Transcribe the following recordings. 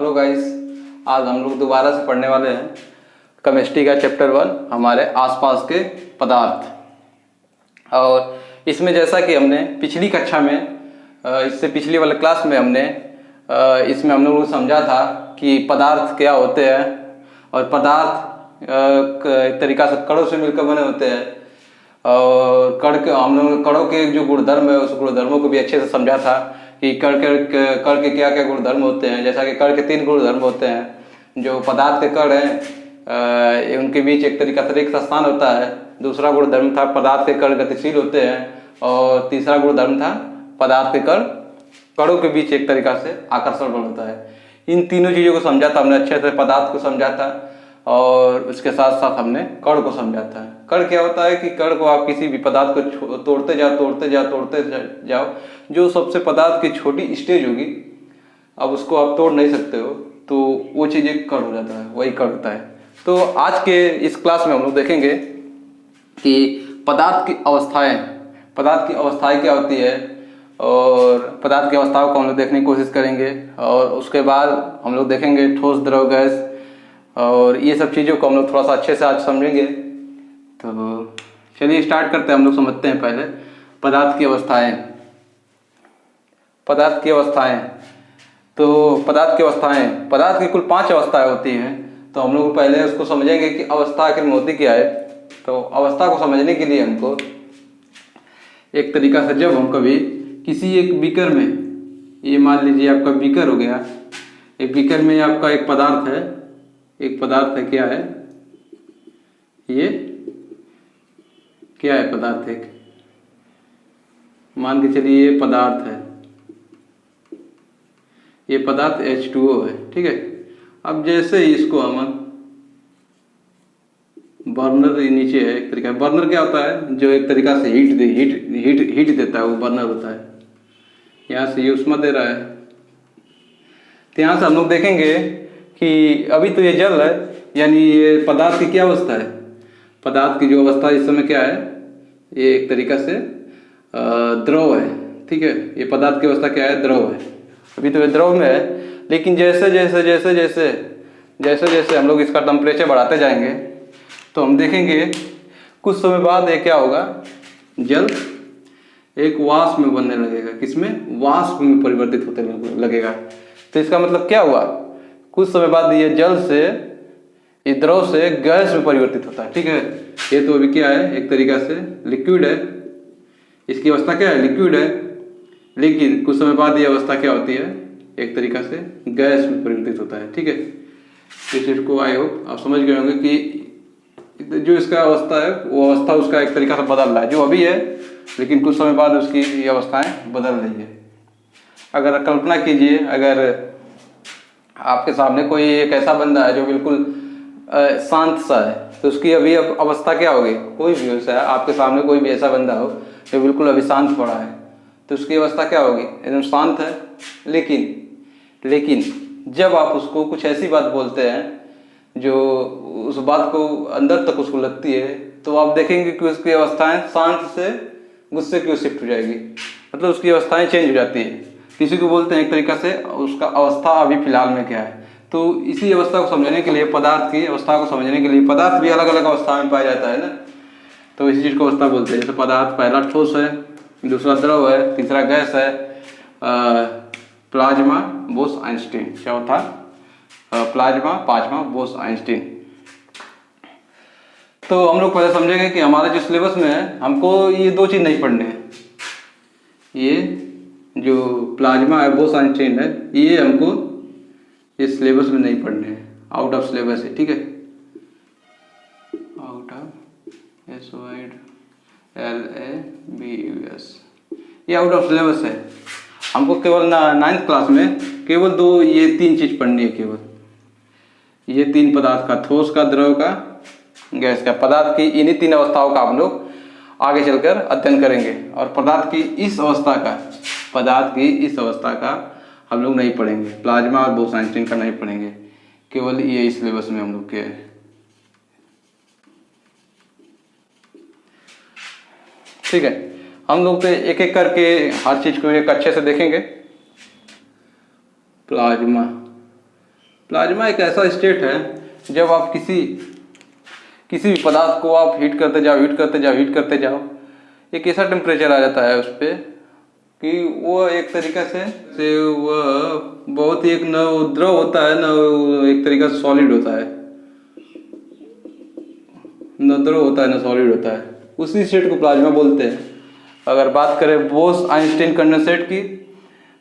Hello guys, आज हम लोग दोबारा से पढ़ने वाले हैं केमिस्ट्री का चैप्टर 1 हमारे आसपास के पदार्थ। और इसमें जैसा कि हमने पिछली कक्षा में इससे पिछली वाले क्लास में हमने इसमें हम लोगों को समझा था कि पदार्थ क्या होते हैं और पदार्थ एक तरीका से कणों से मिलकर बने होते हैं। और हम लोग कणों के जो गुणधर्म है उस गुणधर्मों को भी अच्छे से समझा था कि कण के क्या क्या गुणधर्म होते हैं। जैसा कि कण के 3 गुणधर्म होते हैं। जो पदार्थ के कण हैं उनके बीच एक तरीका से रिक्त स्थान होता है। दूसरा गुणधर्म था पदार्थ के कण गतिशील होते हैं और तीसरा गुणधर्म था पदार्थ के कण कणों के बीच एक तरीका से आकर्षण बल होता है। इन तीनों चीज़ों को समझा था हमने अच्छे से। पदार्थ को समझा था और उसके साथ साथ हमने कण को समझा था। कण क्या होता है कि कण को आप किसी भी पदार्थ को तोड़ते जाओ, जो सबसे पदार्थ की छोटी स्टेज होगी अब उसको आप तोड़ नहीं सकते हो तो वो चीज़ एक कण हो जाता है, वही कण होता है। तो आज के इस क्लास में हम लोग देखेंगे कि पदार्थ की अवस्थाएं क्या होती है और पदार्थ की अवस्थाओं को हम लोग देखने की कोशिश करेंगे। और उसके बाद हम लोग देखेंगे ठोस, द्रव, गैस और ये सब चीज़ों को हम लोग थोड़ा सा अच्छे से आज समझेंगे। तो चलिए स्टार्ट करते हैं। हम लोग समझते हैं पहले पदार्थ की अवस्थाएं। तो पदार्थ की कुल 5 अवस्थाएं होती हैं। तो हम लोग पहले उसको समझेंगे कि अवस्था आखिर में होती क्या है। तो अवस्था को समझने के लिए हमको एक तरीका से, जब हम कभी किसी एक बीकर में, ये मान लीजिए आपका बीकर हो गया, एक बीकर में आपका एक पदार्थ है, क्या है ये, क्या है पदार्थ, एक मान के चलिए ये पदार्थ है, ये पदार्थ H2O है, ठीक है। अब जैसे ही इसको हम बर्नर नीचे है, एक तरीका बर्नर क्या होता है, जो एक तरीका से हीट देता है, वो बर्नर होता है। यहाँ से ये उष्मा दे रहा है। तो यहाँ से हम लोग देखेंगे कि अभी तो ये जल है, यानी ये पदार्थ की क्या अवस्था है, पदार्थ की जो अवस्था इस समय क्या है, ये एक तरीका से द्रव है, ठीक है। ये पदार्थ की अवस्था क्या है, द्रव है। अभी तो ये द्रव में है, लेकिन जैसे जैसे हम लोग इसका टेम्परेचर बढ़ाते जाएंगे तो हम देखेंगे कुछ समय बाद ये क्या होगा, जल एक वाष्प में बनने लगेगा। किसमें, वाष्प में परिवर्तित होते लगेगा। तो इसका मतलब क्या हुआ, कुछ समय बाद ये जल से, ये द्रव से गैस में परिवर्तित होता है, ठीक है। ये तो अभी क्या है, एक तरीका से लिक्विड है, इसकी अवस्था क्या है, लिक्विड है। लेकिन कुछ समय बाद ये अवस्था क्या होती है, एक तरीका से गैस में परिवर्तित होता है, ठीक है। इस चीज को आई होप आप समझ गए होंगे कि जो इसका अवस्था है वो अवस्था उसका एक तरीका से बदल रहा है, जो अभी है, लेकिन कुछ समय बाद उसकी ये अवस्थाएं बदल रही है। अगर कल्पना कीजिए, अगर आपके सामने कोई एक ऐसा बंदा है जो बिल्कुल शांत सा है, तो उसकी अभी अवस्था क्या होगी, कोई भी हो, आपके सामने कोई भी ऐसा बंदा हो जो बिल्कुल अभी शांत पड़ा है, तो उसकी अवस्था क्या होगी, एकदम शांत है। लेकिन जब आप उसको कुछ ऐसी बात बोलते हैं जो उस बात को अंदर तक उसको लगती है, तो आप देखेंगे कि उसकी अवस्थाएं शांत से गुस्से की ओर शिफ्ट हो जाएगी, मतलब उसकी अवस्थाएं चेंज हो जाती है। किसी को बोलते हैं एक तरीका से उसका अवस्था अभी फिलहाल में क्या है। तो इसी अवस्था को समझने के लिए, पदार्थ की अवस्था को समझने के लिए, पदार्थ भी अलग अलग अवस्था में पाया जाता है ना, तो इसी चीज़ को अवस्था बोलते हैं। जैसे पदार्थ पहला ठोस है, दूसरा द्रव है, तीसरा गैस है, प्लाज्मा, बोस, आइंस्टीन, चौथा प्लाज्मा, पांचवा बोस, आइंस्टीन। तो हम लोग पहले समझेंगे कि हमारे जो सिलेबस में है हमको ये 2 चीज़ नहीं पढ़ने हैं। ये जो प्लाज्मा है, बोस, आइंस्टीन है, ये हमको इस सिलेबस में नहीं पढ़ने हैं, आउट ऑफ सिलेबस है, ठीक है। आउट ऑफ SYLABUS, ये आउट ऑफ सिलेबस है। हमको केवल 9th क्लास में केवल ये 3 चीज पढ़नी है, केवल ये 3 पदार्थ का, ठोस का, द्रव का, गैस का। पदार्थ की इन्हीं 3 अवस्थाओं का हम लोग आगे चलकर अध्ययन करेंगे। और पदार्थ की इस अवस्था का हम लोग नहीं पढ़ेंगे, प्लाज्मा और बोस, आइंस्टीन का नहीं पढ़ेंगे, केवल ये इस सिलेबस में हम लोग के है, ठीक है। हम लोग तो एक एक करके हर चीज को एक अच्छे से देखेंगे। प्लाज्मा, प्लाज्मा एक ऐसा स्टेट है जब आप किसी भी पदार्थ को आप हीट करते जाओ, एक ऐसा टेम्परेचर आ जाता है उस पर कि वो एक तरीक़ा से वह बहुत ही एक न द्रव होता है, न एक तरीक़ा से सॉलिड होता है, न द्रव होता है न सॉलिड होता है। उसी स्टेट को प्लाज्मा बोलते हैं। अगर बात करें बोस आइंस्टीन कंडेंसेट की,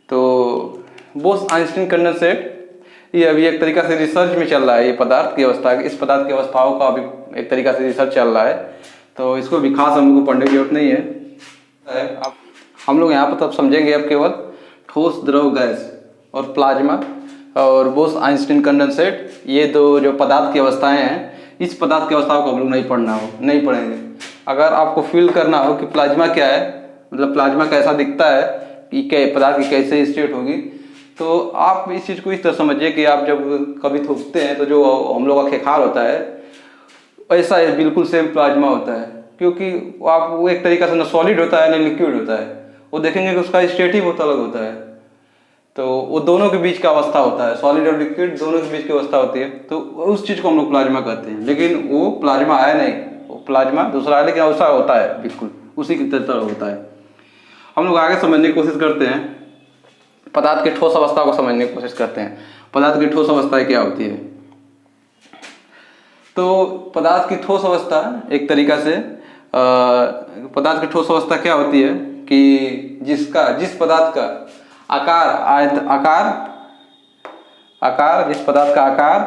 तो बोस आइंस्टीन कंडेंसेट ये अभी एक तरीक़ा से रिसर्च में चल रहा है। ये पदार्थ की अवस्था, इस पदार्थ की अवस्थाओं का अभी एक तरीक़ा से रिसर्च चल रहा है, तो इसको भी खास हम लोग को पढ़ने की जरूरत नहीं है। अब हम लोग यहाँ पर तब समझेंगे अब केवल ठोस, द्रव, गैस और प्लाज्मा और बोस आइंस्टीन कंडेंसेट, ये दो जो पदार्थ की अवस्थाएं हैं, इस पदार्थ की अवस्थाओं को हम लोग नहीं पढ़ेंगे। अगर आपको फील करना हो कि प्लाज्मा क्या है, मतलब प्लाज्मा कैसा दिखता है, कि पदार्थ की कैसे स्टेट होगी, तो आप इस चीज़ को इस तरह समझिए कि आप जब कभी थूकते हैं तो जो हम लोग का खेखार होता है, ऐसा बिल्कुल सेम प्लाज्मा होता है। क्योंकि वो एक तरीका से न सॉलिड होता है न लिक्विड होता है। वो देखेंगे कि उसका स्टेट ही बहुत अलग होता है। तो वो दोनों के बीच का अवस्था होता है, सॉलिड और लिक्विड दोनों के बीच की अवस्था होती है। तो उस चीज़ को हम लोग प्लाज्मा कहते हैं। लेकिन वो प्लाज्मा है नहीं, वो प्लाज्मा दूसरा है, लेकिन ऐसा होता है, बिल्कुल उसी की तरह होता है। हम लोग आगे समझने की कोशिश करते हैं, पदार्थ की ठोस अवस्था को समझने की कोशिश करते हैं। पदार्थ की ठोस अवस्था क्या होती है? तो पदार्थ की ठोस अवस्था एक तरीका से पदार्थ की ठोस अवस्था क्या होती है कि जिस पदार्थ का आकार, जिस पदार्थ का आकार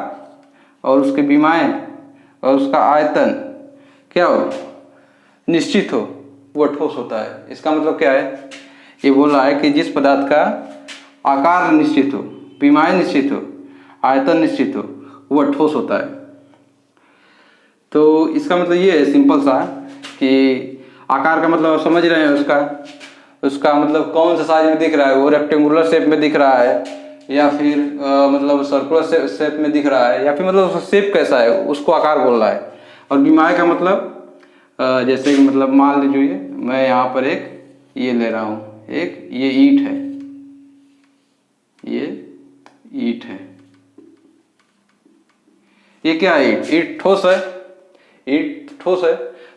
और उसके विमाएं और उसका आयतन क्या हो, निश्चित हो, वो ठोस होता है। इसका मतलब क्या है? ये बोल रहा है कि जिस पदार्थ का आकार निश्चित हो, विमाएं निश्चित हो, आयतन निश्चित हो, वो ठोस होता है। तो इसका मतलब ये है सिंपल सा कि आकार का मतलब आप समझ रहे हैं, उसका मतलब कौन सा साइज में दिख रहा है, वो रेक्टेंगुलर शेप में दिख रहा है या फिर मतलब सर्कुलर शेप में दिख रहा है, या फिर मतलब उसका शेप कैसा है, उसको आकार बोल रहा है। और विमाएं का मतलब जैसे कि मतलब मान लीजिए मैं यहाँ पर एक ये ले रहा हूँ, एक ये ईंट है, ये ईंट है, ये क्या है? ईंट ठोस है, ईंट ठोस है।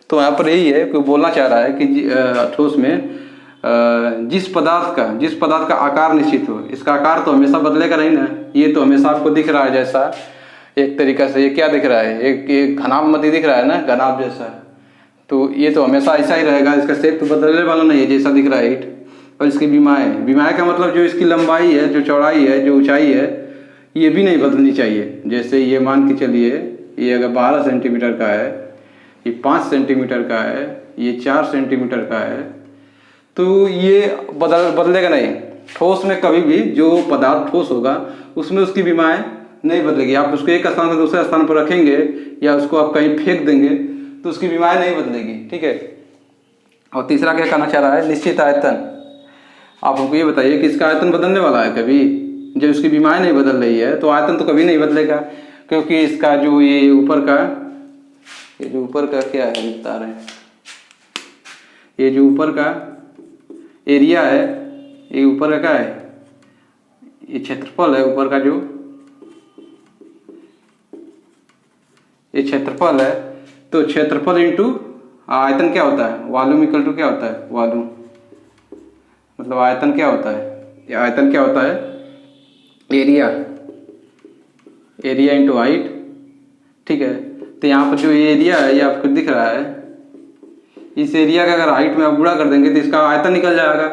तो यहाँ पर यही है कि बोलना चाह रहा है कि ठोस में जिस पदार्थ का आकार निश्चित हो, इसका आकार तो हमेशा बदलेगा नहीं ना। ये तो हमेशा आपको दिख रहा है जैसा एक तरीका से, ये क्या दिख रहा है, एक घनाभ मती दिख रहा है ना, घनाभ जैसा। तो ये तो हमेशा ऐसा ही रहेगा, इसका शेप तो बदलने वाला नहीं है, जैसा दिख रहा है ईंट। और इसकी विमाएं का मतलब जो इसकी लंबाई है, जो चौड़ाई है, जो ऊंचाई है, ये भी नहीं बदलनी चाहिए। जैसे ये मान के चलिए, ये अगर 12 सेंटीमीटर का है, ये 5 सेंटीमीटर का है, ये 4 सेंटीमीटर का है, तो ये बदलेगा नहीं। ठोस में कभी भी जो पदार्थ ठोस होगा उसमें उसकी विमाएं नहीं बदलेगी। आप उसको एक स्थान से दूसरे स्थान पर रखेंगे या उसको आप कहीं फेंक देंगे तो उसकी विमाएं नहीं बदलेगी, ठीक है। और तीसरा क्या कहना चाह रहा है? निश्चित आयतन। आप हमको ये बताइए कि इसका आयतन बदलने वाला है कभी? जब इसकी विमाएं नहीं बदल रही है तो आयतन तो कभी नहीं बदलेगा, क्योंकि इसका जो ये ऊपर का क्या है बता रहे हैं, ये जो ऊपर का एरिया है, ये ऊपर का क्या है, ये क्षेत्रफल है, ऊपर का जो ये क्षेत्रफल है। तो क्षेत्रफल इंटू आयतन क्या होता है? वॉल्यूम इक्वल टू क्या होता है? वॉल्यूम मतलब आयतन क्या होता है? ये आयतन क्या होता है? एरिया इंटू हाइट, ठीक है। तो यहाँ पर जो एरिया है ये आपको दिख रहा है, इस एरिया का अगर हाइट में आप गुणा कर देंगे तो इसका आयतन निकल जाएगा।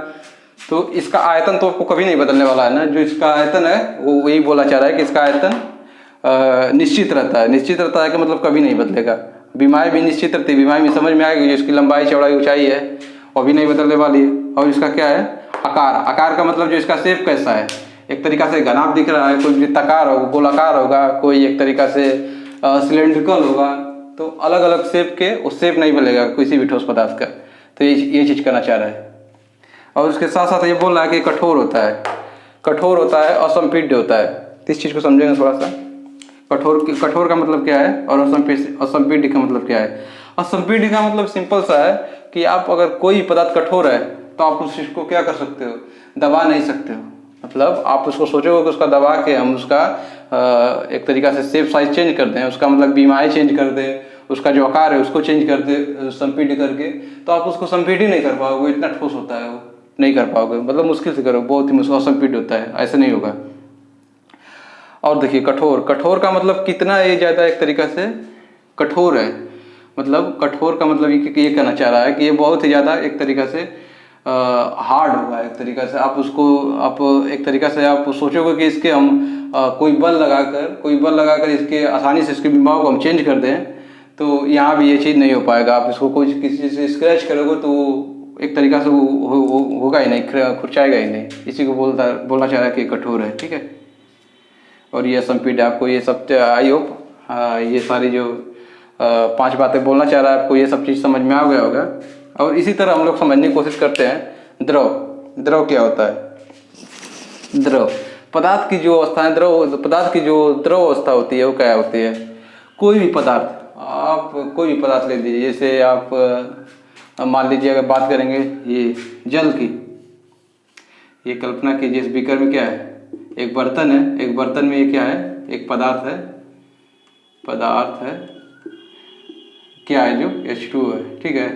तो इसका आयतन तो आपको कभी नहीं बदलने वाला है ना। जो इसका आयतन है वो वही बोला जा रहा है कि इसका आयतन निश्चित रहता है। निश्चित रहता है कि मतलब कभी नहीं बदलेगा। विमाएं भी निश्चित रहती है, विमाएं में समझ में आएगी, जो इसकी लंबाई, चौड़ाई, ऊंचाई है वो भी नहीं बदलने वाली है। और इसका क्या है? आकार का मतलब जो इसका शेप कैसा है, एक तरीका से घनाभ दिख रहा है, कोई वृत्ताकार होगा, गोलाकार होगा, कोई एक तरीका से सिलेंड्रिकल होगा। तो अलग अलग शेप के वो शेप नहीं बदलेगा किसी भी ठोस पदार्थ का। तो ये चीज़ करना चाह रहा है। और उसके साथ साथ ये बोल रहा है कि कठोर होता है, असंपीड्य होता है। इस चीज़ को समझेंगे थोड़ा सा। कठोर का मतलब क्या है और असंपीड्य का मतलब क्या है? असंपीड्य का मतलब सिंपल सा है कि आप अगर कोई पदार्थ कठोर है तो आप उस चीज़ को क्या कर सकते हो? दबा नहीं सकते हो। मतलब आप उसको सोचोगे कि उसका दबा के हम उसका एक तरीका से शेप साइज चेंज कर दें, उसका मतलब बीमाएँ चेंज कर दें, उसका जो आकार है उसको चेंज कर दे संपीड करके, तो आप उसको संपीड ही नहीं कर पाओगे, इतना ठोस होता है वो, नहीं कर पाओगे, मतलब मुश्किल से करो, बहुत ही मुश्किल, संपीड होता है, ऐसे नहीं होगा। और देखिए कठोर, कठोर का मतलब कितना ये ज़्यादा एक तरीका से कठोर है, मतलब कठोर का मतलब ये कहना चाह रहा है कि ये बहुत ही ज़्यादा एक तरीका से हार्ड होगा, एक तरीका से आप उसको, आप एक तरीका से आप सोचोगे कि इसके हम कोई बल लगाकर इसके आसानी से इसके बिंबाओं को हम चेंज कर दें, तो यहाँ भी ये चीज़ नहीं हो पाएगा। आप इसको कोई किसी से स्क्रैच करोगे तो एक तरीका से होगा ही नहीं, खुरचाएगा ही नहीं, इसी को बोलना चाह रहा है कि कठोर है, ठीक है। और ये संपीड आपको ये सब, आई होप ये सारी जो 5 बातें बोलना चाह रहा है आपको, ये सब चीज़ समझ में आ गया होगा। और इसी तरह हम लोग समझने की कोशिश करते हैं द्रव। द्रव क्या होता है? द्रव पदार्थ की जो अवस्था है, पदार्थ की जो द्रव अवस्था होती है वो क्या होती है? कोई भी पदार्थ, आप कोई भी पदार्थ ले लीजिए, जैसे आप मान लीजिए अगर बात करेंगे ये जल की, ये कल्पना कीजिए इस बीकर में क्या है, एक बर्तन है, एक बर्तन में ये क्या है, एक पदार्थ है, क्या है, जो H2 है, ठीक है।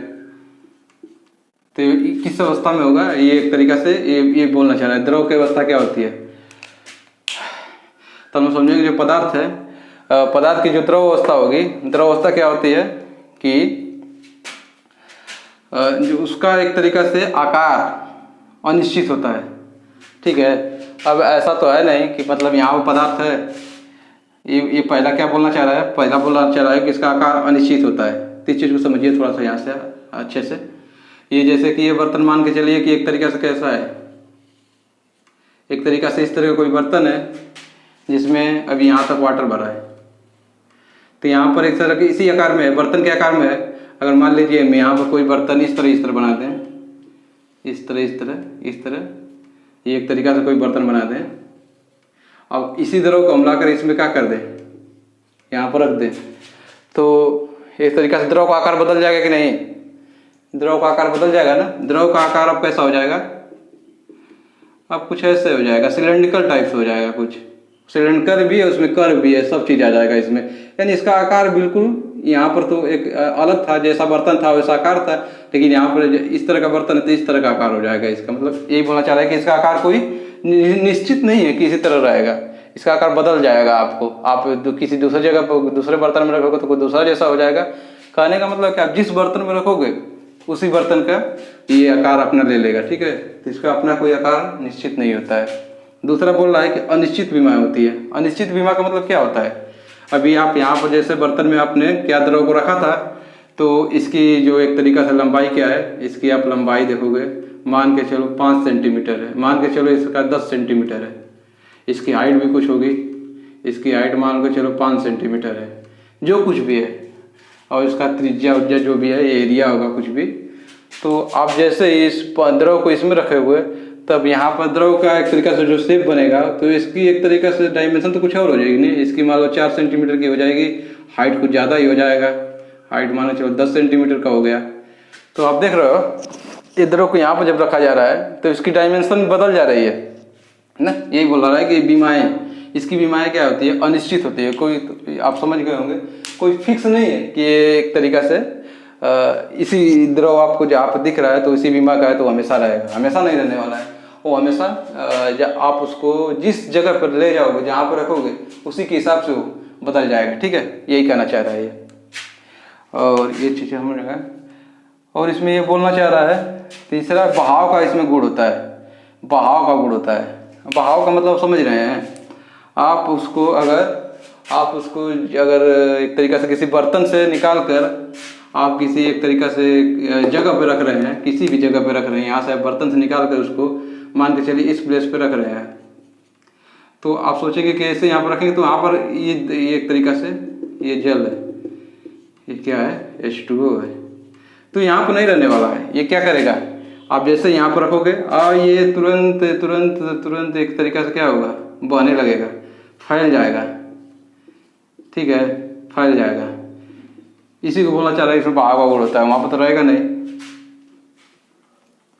तो किस अवस्था में होगा, ये एक तरीका से ये बोलना चाह रहा है द्रव की अवस्था क्या होती है। तो हम समझेंगे जो पदार्थ है, पदार्थ की जो द्रव अवस्था होगी, द्रव अवस्था क्या होती है कि जो उसका एक तरीका से आकार अनिश्चित होता है, ठीक है। अब ऐसा तो है नहीं कि मतलब यहाँ पर पदार्थ है, ये पहला क्या बोलना चाह रहा है, पहला बोलना चाह रहा है कि इसका आकार अनिश्चित होता है। तो इस चीज़ को समझिए थोड़ा सा यहाँ से अच्छे से। ये जैसे कि ये बर्तन मान के चलिए कि एक तरीका से कैसा है, एक तरीका से इस तरह का कोई बर्तन है जिसमें अभी यहाँ तक वाटर भरा है, तो यहाँ पर एक तरह के इसी आकार में है, बर्तन के आकार में है। अगर मान लीजिए मैं यहाँ पर कोई बर्तन इस तरह बना दें, इस तरह ये एक तरीका से कोई बर्तन बना दें, अब इसी द्रव को हम लाकर इसमें क्या कर दें, यहाँ पर रख दें, तो एक तरीका से द्रव का आकार बदल जाएगा कि नहीं? द्रव का आकार बदल जाएगा ना। द्रव का आकार अब कैसा हो जाएगा, अब कुछ ऐसे हो जाएगा, सिलेंड्रिकल टाइप से हो जाएगा, कुछ सिलेंडर भी है उसमें, कर्व भी है, सब चीज़ आ जाएगा इसमें। यानी इसका आकार बिल्कुल यहाँ पर तो एक अलग था, जैसा बर्तन था वैसा आकार था, लेकिन यहाँ पर इस तरह का बर्तन है तो इस तरह का आकार हो जाएगा इसका। मतलब यही बोलना चाह रहा है कि इसका आकार कोई निश्चित नहीं है कि इसी तरह रहेगा, इसका आकार बदल जाएगा। आपको आप किसी दूसरी जगह पर दूसरे बर्तन में रखोगे तो कोई दूसरा जैसा हो जाएगा। कहने का मतलब कि आप जिस बर्तन में रखोगे उसी बर्तन का ये आकार अपना ले लेगा, ठीक है। तो इसका अपना कोई आकार निश्चित नहीं होता है। दूसरा बोल रहा है कि अनिश्चित विमा होती है। अनिश्चित विमा का मतलब क्या होता है, अभी आप यहाँ पर जैसे बर्तन में आपने क्या द्रव को रखा था, तो इसकी जो एक तरीका से लंबाई क्या है, इसकी आप लंबाई देखोगे, मान के चलो 5 सेंटीमीटर है, मान के चलो इसका 10 सेंटीमीटर है, इसकी हाइट भी कुछ होगी, इसकी हाइट मान के चलो 5 सेंटीमीटर है, जो कुछ भी है, और इसका त्रिज्या उज्जा जो भी है, ये एरिया होगा कुछ भी। तो आप जैसे इस द्रव को इसमें रखे हुए, तब यहाँ पर द्रव का एक तरीका से जो शेप बनेगा, तो इसकी एक तरीका से डायमेंशन तो कुछ और हो जाएगी नहीं, इसकी मान लो 4 सेंटीमीटर की हो जाएगी, हाइट कुछ ज़्यादा ही हो जाएगा, हाइट मान चलो 10 सेंटीमीटर का हो गया। तो आप देख रहे हो ये द्रव को यहाँ पर जब रखा जा रहा है तो इसकी डायमेंशन बदल जा रही है ना। यही बोल रहा है कि बीमाएँ, इसकी बीमाएँ क्या होती है, अनिश्चित होती है। कोई आप समझ गए होंगे, कोई फिक्स नहीं है कि ये एक तरीका से इसी द्रव आपको जहाँ पर दिख रहा है तो इसी बीमा का है तो हमेशा रहेगा, हमेशा नहीं रहने वाला है वो। हमेशा आप उसको जिस जगह पर ले जाओगे, जहाँ पर रखोगे, उसी के हिसाब से वो बदल जाएगा, ठीक है। यही कहना चाह रहा है ये, और ये चीज़ें हम रखा। और इसमें ये बोलना चाह रहा है तीसरा, बहाव का इसमें गुण होता है। बहाव का गुण होता है, बहाव का मतलब समझ रहे हैं आप उसको, अगर एक तरीका से किसी बर्तन से निकाल कर आप किसी एक तरीका से जगह पे रख रहे हैं, किसी भी जगह पे रख रहे हैं, यहाँ से आप बर्तन से निकाल कर उसको मान के चलिए इस प्लेस पे रख रहे हैं, तो आप सोचेंगे कि ऐसे यहाँ पर रखेंगे तो यहाँ पर ये एक तरीका से ये जल है, ये क्या है, H2O है, तो यहाँ पर नहीं रहने वाला है। ये क्या करेगा, आप जैसे यहाँ पर रखोगे ये तुरंत तुरंत तुरंत एक तरीका से क्या होगा, बहने लगेगा, फैल जाएगा, ठीक है, फैल जाएगा। इसी को बोलना चाह रहा है इसमें बहाव का गुण होता है, वहाँ पर तो रहेगा नहीं,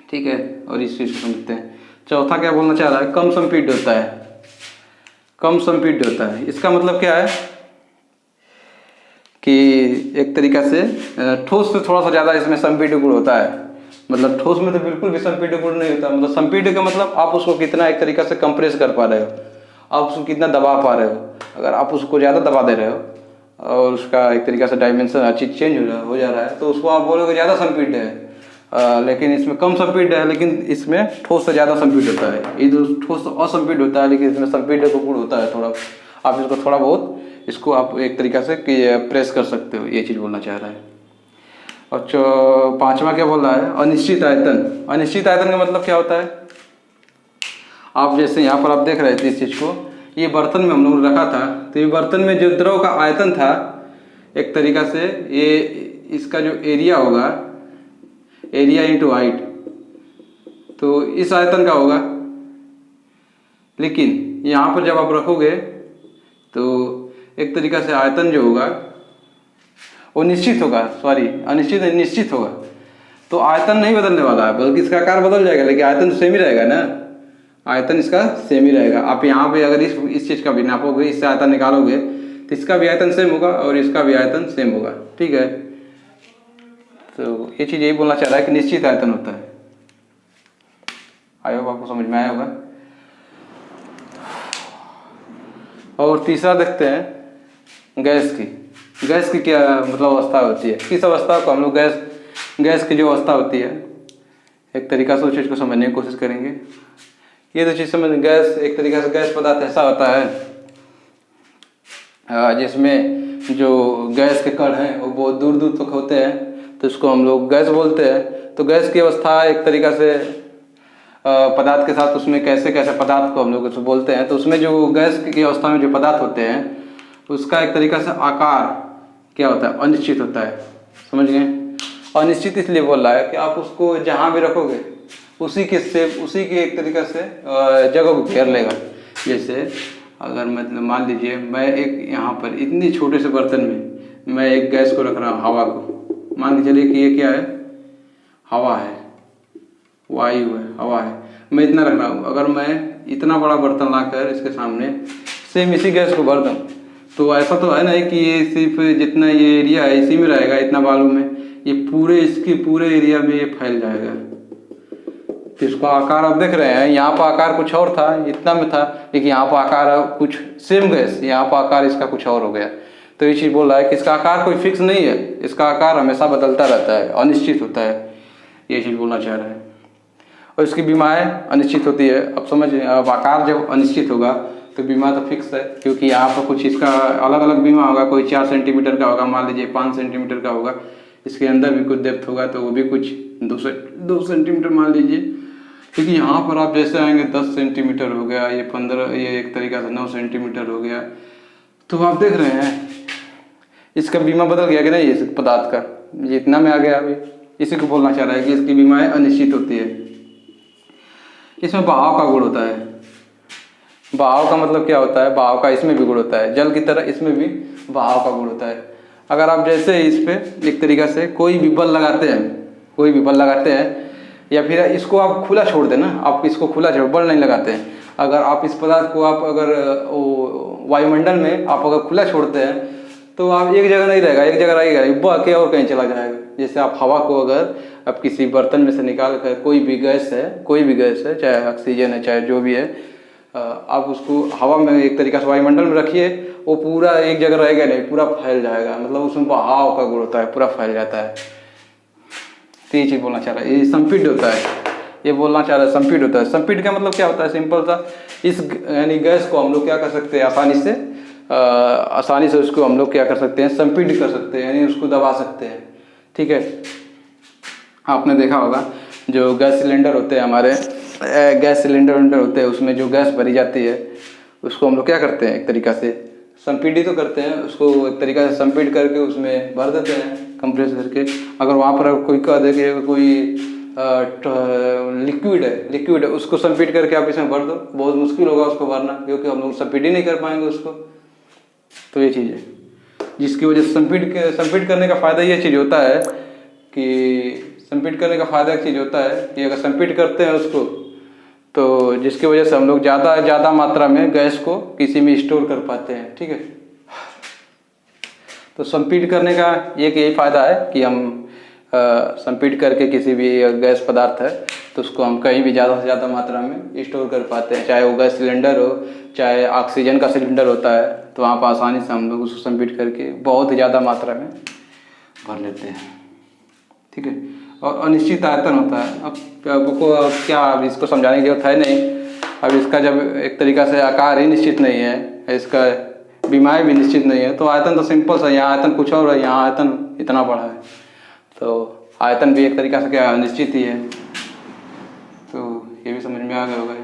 ठीक है। और इस चीज़ को समझते हैं। चौथा क्या बोलना चाह रहा है, कम संपीड्य होता है, कम संपीड्य होता है। इसका मतलब क्या है कि एक तरीका से ठोस से थोड़ा सा ज़्यादा इसमें संपीड्य गुण होता है। मतलब ठोस में तो बिल्कुल भी संपीड्य गुण नहीं होता। मतलब संपीड्य का मतलब आप उसको कितना एक तरीका से कंप्रेस कर पा रहे हो, आप उसको कितना दबा पा रहे हो। अगर आप उसको ज़्यादा दबा दे रहे हो और उसका एक तरीका से डायमेंशन हर चीज़ चेंज हो जा रहा है तो उसको आप बोलोगे ज़्यादा संपीड्य है। लेकिन इसमें कम संपीड्य है, लेकिन इसमें ठोस से ज़्यादा संपीड्य होता है। ये जो ठोस असंपीड्य होता है, लेकिन इसमें संपीड्य का गुण होता है थोड़ा। आप इसको थोड़ा बहुत इसको आप एक तरीका से प्रेस कर सकते हो, ये चीज़ बोलना चाह रहा है। और पांचवा क्या बोल रहा है, अनिश्चित आयतन। अनिश्चित आयतन का मतलब क्या होता है, आप जैसे यहाँ पर आप देख रहे थे इस चीज़ को, ये बर्तन में हम लोग रखा था, तो ये बर्तन में जो द्रव का आयतन था एक तरीका से ये इसका जो एरिया होगा, एरिया इंटू हाइट, तो इस आयतन का होगा। लेकिन यहाँ पर जब आप रखोगे तो एक तरीका से आयतन जो होगा वो निश्चित होगा, सॉरी अनिश्चित निश्चित होगा। तो आयतन नहीं बदलने वाला है, बल्कि इसका आकार बदल जाएगा, लेकिन आयतन तो सेम ही रहेगा ना, आयतन इसका सेम ही रहेगा। आप यहाँ पे अगर इस चीज़ का भी नापोगे, इससे आयतन निकालोगे तो इसका भी आयतन सेम होगा और इसका भी आयतन सेम होगा, ठीक है। तो ये चीज़ यही बोलना चाह रहा है कि निश्चित आयतन होता है। आई होप आपको समझ में आया होगा। और तीसरा देखते हैं गैस की। गैस की क्या मतलब अवस्था होती है, किस अवस्था को हम लोग गैस की जो अवस्था होती है एक तरीका से उस चीज़ को समझने की कोशिश करेंगे। ये तो चीज़ समझ, गैस एक तरीका से गैस पदार्थ ऐसा होता है जिसमें जो गैस के कण हैं वो बहुत दूर दूर तक होते हैं, तो इसको हम लोग गैस बोलते हैं। तो गैस की अवस्था एक तरीका से पदार्थ के साथ उसमें कैसे कैसे पदार्थ को हम लोग उसको बोलते हैं। तो उसमें जो गैस की अवस्था में जो पदार्थ होते हैं उसका एक तरीका से आकार क्या होता है, अनिश्चित होता है। समझ गए, अनिश्चित इसलिए बोल रहा है कि आप उसको जहाँ भी रखोगे उसी के एक तरीका से जगह को घेर लेगा। जैसे अगर मतलब मान लीजिए मैं एक यहाँ पर इतनी छोटे से बर्तन में मैं एक गैस को रख रहा हूँ, हवा को, मान के चलिए कि ये क्या है, हवा है, वायु है, हवा है, मैं इतना रख रहा हूँ। अगर मैं इतना बड़ा बर्तन लाकर इसके सामने सेम इसी गैस को भर दूँ तो ऐसा तो है ना कि ये सिर्फ जितना ये एरिया है इसी में रहेगा, इतना बालू में, ये पूरे इसके पूरे एरिया में ये फैल जाएगा। तो इसका आकार आप देख रहे हैं, यहाँ पर आकार कुछ और था, इतना में था, लेकिन यहाँ पर आकार कुछ सेम गैस, यहाँ पर आकार इसका कुछ और हो गया। तो ये चीज़ बोल रहा है कि इसका आकार कोई फिक्स नहीं है, इसका आकार हमेशा बदलता रहता है, अनिश्चित होता है, ये चीज़ बोलना चाह रहा है। और इसकी बीमाएँ अनिश्चित होती है। अब समझ, अब आकार जब अनिश्चित होगा तो बीमा तो फिक्स है, क्योंकि यहाँ पर कुछ इसका अलग अलग बीमा होगा, कोई 4 सेंटीमीटर का होगा, मान लीजिए 5 सेंटीमीटर का होगा, इसके अंदर भी कुछ डेप्थ होगा तो वो भी कुछ 2 सेंटीमीटर मान लीजिए। क्योंकि यहाँ पर आप जैसे आएंगे 10 सेंटीमीटर हो गया, ये 15, ये एक तरीका से 9 सेंटीमीटर हो गया। तो आप देख रहे हैं इसका बीमा बदल गया कि नहीं, इस पदार्थ का ये इतना में आ गया। अभी इसी को बोलना चाह रहा है कि इसकी बीमाएँ अनिश्चित होती है। इसमें बहाव का गुण होता है। बहाव का मतलब क्या होता है, बहाव का इसमें भी गुण होता है, जल की तरह इसमें भी बहाव का गुण होता है। अगर आप जैसे इस पे एक तरीका से कोई भी बल लगाते हैं, या फिर इसको आप खुला छोड़ देना, आप इसको खुला छोड़, बल नहीं लगाते हैं, अगर आप इस पदार्थ को आप अगर वायुमंडल में आप अगर खुला छोड़ते हैं तो आप एक जगह नहीं रहेगा, एक जगह रहेगा, बह के और कहीं चला जाएगा। जैसे आप हवा को अगर आप किसी बर्तन में से निकाल कर, कोई भी गैस है, चाहे ऑक्सीजन है, चाहे जो भी है, आप उसको हवा में एक तरीका से वायुमंडल में रखिए, वो पूरा एक जगह रहेगा नहीं, पूरा फैल जाएगा। मतलब उसमें बहाव का गुण होता है, पूरा फैल जाता है। तो ये चीज़ बोलना चाह रहा है, ये संपीड्य होता है, ये बोलना चाह रहा है संपीड्य होता है। संपीड्य का मतलब क्या होता है, सिंपल सा, इस यानी गैस को हम लोग क्या कर सकते हैं, आसानी से उसको हम लोग क्या कर सकते हैं, संपीड्य कर सकते हैं, यानी उसको दबा सकते हैं। ठीक है, आपने देखा होगा जो गैस सिलेंडर होते हैं, हमारे गैस सिलेंडर होते हैं, उसमें जो गैस भरी जाती है उसको हम लोग क्या करते हैं, एक तरीका से संपीडित तो करते हैं, उसको एक तरीका से संपीड करके उसमें भर देते हैं कंप्रेस करके। अगर वहाँ पर कोई कह दे कि कोई लिक्विड है, उसको संपीड करके आप इसमें भर दो, बहुत मुश्किल होगा उसको भरना, क्योंकि हम लोग संपीड ही नहीं कर पाएंगे उसको। तो ये चीज़ है जिसकी वजह से संपीड करने का फ़ायदा ये चीज़ होता है कि संपीड करने का फ़ायदा एक चीज़ होता है कि अगर संपीड करते हैं उसको तो जिसकी वजह से हम लोग ज़्यादा मात्रा में गैस को किसी में स्टोर कर पाते हैं। ठीक है, तो संपीड करने का एक यही फ़ायदा है कि हम संपीड करके किसी भी गैस पदार्थ है तो उसको हम कहीं भी ज़्यादा से ज़्यादा मात्रा में स्टोर कर पाते हैं, चाहे वो गैस सिलेंडर हो, चाहे ऑक्सीजन का सिलेंडर होता है, तो वहाँ पर आसानी से हम लोग उसको संपीड करके बहुत ही ज़्यादा मात्रा में भर लेते हैं। ठीक है, और अनिश्चित आयतन होता है। अब आपको क्या अब इसको समझाने की जरूरत है नहीं। अब इसका जब एक तरीक़ा से आकार ही निश्चित नहीं है, इसका विमाएँ भी निश्चित नहीं है, तो आयतन तो सिंपल सा, यहाँ आयतन कुछ और है, यहाँ आयतन इतना बड़ा है, तो आयतन भी एक तरीक़ा से क्या निश्चित ही है। तो ये भी समझ में आ गया होगा।